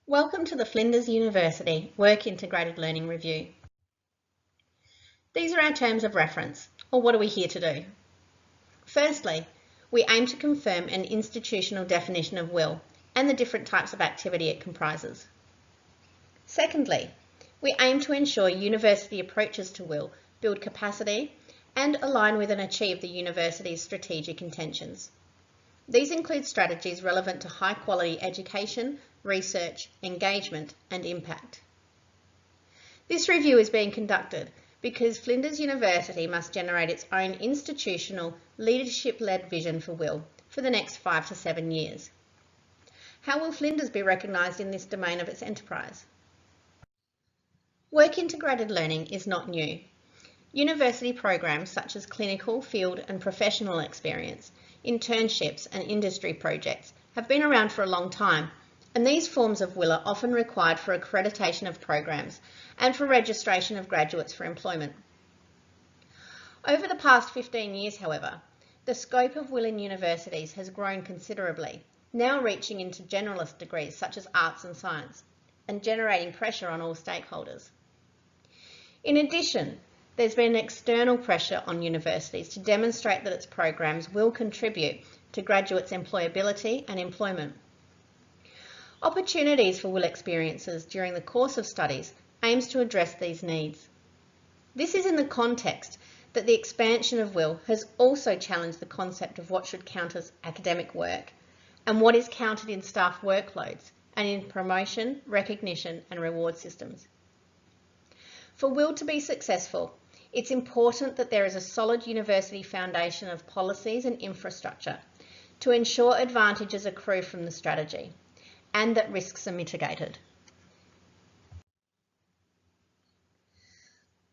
Welcome to the Flinders University Work Integrated Learning Review. These are our terms of reference, or what are we here to do? Firstly, we aim to confirm an institutional definition of WIL and the different types of activity it comprises. Secondly, we aim to ensure university approaches to WIL build capacity and align with and achieve the university's strategic intentions. These include strategies relevant to high-quality education, research, engagement and impact. This review is being conducted because Flinders University must generate its own institutional, leadership-led vision for WIL for the next 5 to 7 years. How will Flinders be recognised in this domain of its enterprise? Work integrated learning is not new. University programs such as clinical, field and professional experience, internships and industry projects have been around for a long time, and these forms of WIL are often required for accreditation of programs and for registration of graduates for employment. Over the past 15 years, however, the scope of WIL in universities has grown considerably, now reaching into generalist degrees such as arts and science, and generating pressure on all stakeholders. In addition, there's been external pressure on universities to demonstrate that its programs will contribute to graduates' employability and employment. Opportunities for WIL experiences during the course of studies aims to address these needs. This is in the context that the expansion of WIL has also challenged the concept of what should count as academic work and what is counted in staff workloads and in promotion, recognition and reward systems. For WIL to be successful, it's important that there is a solid university foundation of policies and infrastructure to ensure advantages accrue from the strategy and that risks are mitigated.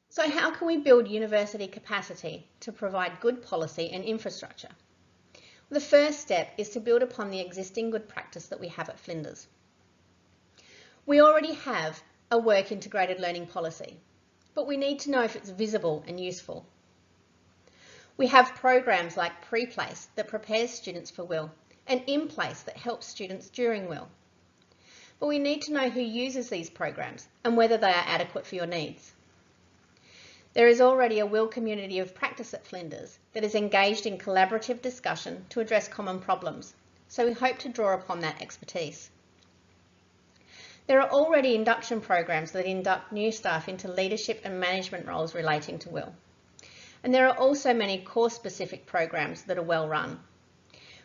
So how can we build university capacity to provide good policy and infrastructure? The first step is to build upon the existing good practice that we have at Flinders. We already have a work integrated learning policy, but we need to know if it's visible and useful. We have programs like Pre-Place that prepares students for WIL and In-Place that helps students during WIL. But we need to know who uses these programs and whether they are adequate for your needs. There is already a WIL community of practice at Flinders that is engaged in collaborative discussion to address common problems, so we hope to draw upon that expertise. There are already induction programs that induct new staff into leadership and management roles relating to WIL. And there are also many course-specific programs that are well run.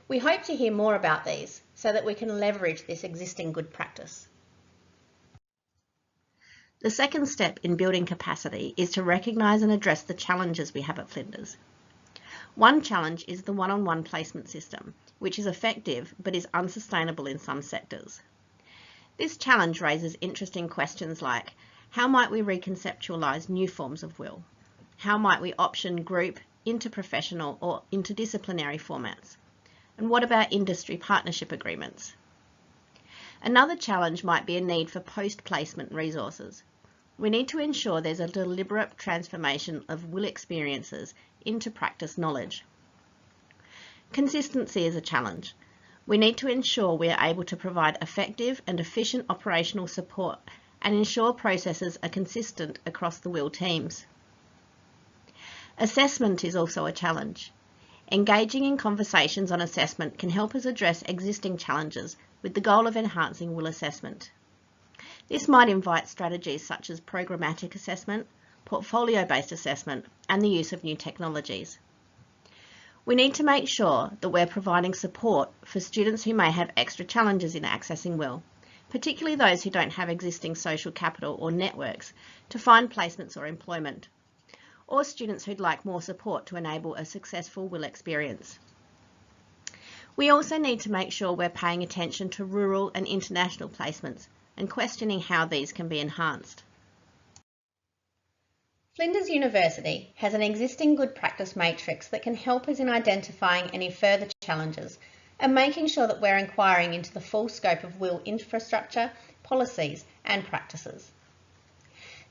We hope to hear more about these so that we can leverage this existing good practice. The second step in building capacity is to recognise and address the challenges we have at Flinders. One challenge is the one-on-one placement system, which is effective but is unsustainable in some sectors. This challenge raises interesting questions like, how might we reconceptualise new forms of WIL? How might we option group, interprofessional or interdisciplinary formats? And what about industry partnership agreements? Another challenge might be a need for post-placement resources. We need to ensure there's a deliberate transformation of WIL experiences into practice knowledge. Consistency is a challenge. We need to ensure we are able to provide effective and efficient operational support and ensure processes are consistent across the WIL teams. Assessment is also a challenge. Engaging in conversations on assessment can help us address existing challenges with the goal of enhancing WIL assessment. This might invite strategies such as programmatic assessment, portfolio-based assessment, and the use of new technologies. We need to make sure that we're providing support for students who may have extra challenges in accessing WIL, particularly those who don't have existing social capital or networks to find placements or employment, or students who'd like more support to enable a successful WIL experience. We also need to make sure we're paying attention to rural and international placements and questioning how these can be enhanced. Flinders University has an existing good practice matrix that can help us in identifying any further challenges and making sure that we're inquiring into the full scope of WIL infrastructure, policies and practices.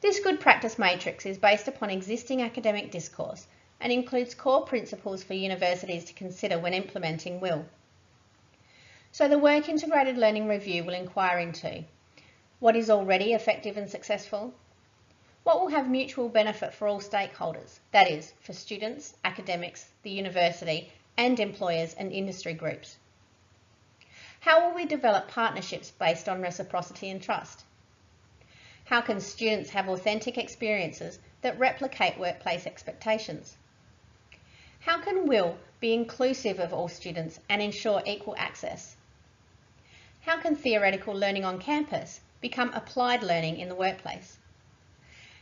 This good practice matrix is based upon existing academic discourse and includes core principles for universities to consider when implementing WIL. So the Work Integrated Learning Review will inquire into What is already effective and successful? What will have mutual benefit for all stakeholders, that is, for students, academics, the university, and employers and industry groups? How will we develop partnerships based on reciprocity and trust? How can students have authentic experiences that replicate workplace expectations? How can WIL be inclusive of all students and ensure equal access? How can theoretical learning on campus become applied learning in the workplace?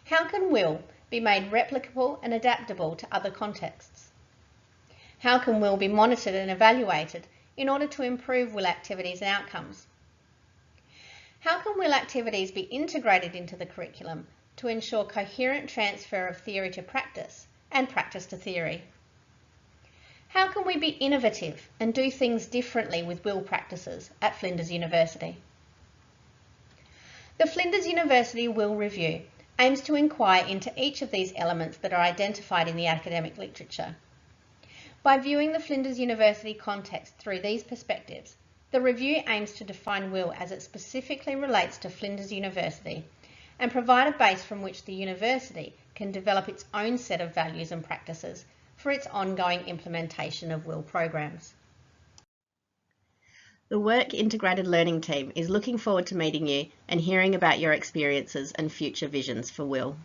How can WIL be made replicable and adaptable to other contexts? How can WIL be monitored and evaluated in order to improve WIL activities and outcomes? How can WIL activities be integrated into the curriculum to ensure coherent transfer of theory to practice and practice to theory? How can we be innovative and do things differently with WIL practices at Flinders University? The Flinders University WIL Review aims to inquire into each of these elements that are identified in the academic literature. By viewing the Flinders University context through these perspectives, the review aims to define WIL as it specifically relates to Flinders University and provide a base from which the university can develop its own set of values and practices for its ongoing implementation of WIL programs. The Work Integrated Learning team is looking forward to meeting you and hearing about your experiences and future visions for WIL.